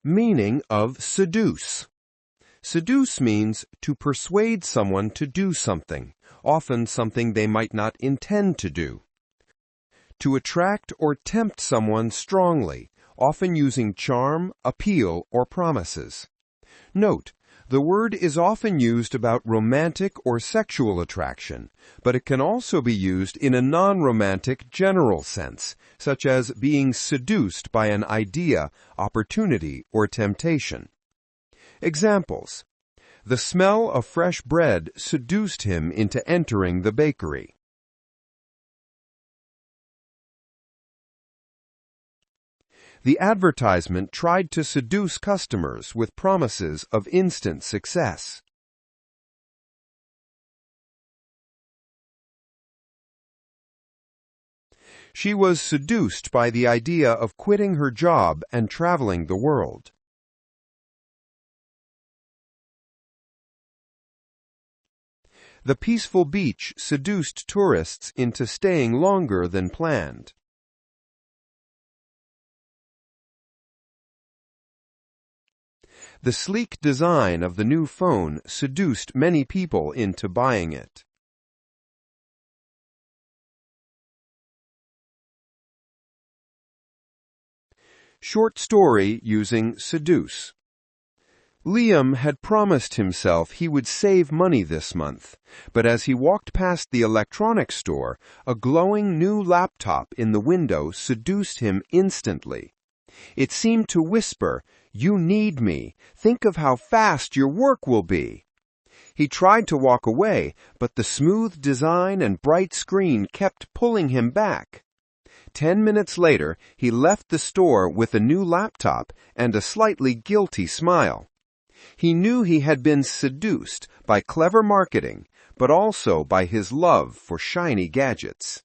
Meaning of seduce. Seduce means to persuade someone to do something, often something they might not intend to do. To attract or tempt someone strongly, often using charm, appeal, or promises. Note, the word is often used about romantic or sexual attraction, but it can also be used in a non-romantic general sense, such as being seduced by an idea, opportunity, or temptation. Examples: the smell of fresh bread seduced him into entering the bakery. The advertisement tried to seduce customers with promises of instant success. She was seduced by the idea of quitting her job and traveling the world. The peaceful beach seduced tourists into staying longer than planned. The sleek design of the new phone seduced many people into buying it. Short story using seduce. Liam had promised himself he would save money this month, but as he walked past the electronics store, a glowing new laptop in the window seduced him instantly. It seemed to whisper, "You need me. Think of how fast your work will be." He tried to walk away, but the smooth design and bright screen kept pulling him back. 10 minutes later, he left the store with a new laptop and a slightly guilty smile. He knew he had been seduced by clever marketing, but also by his love for shiny gadgets.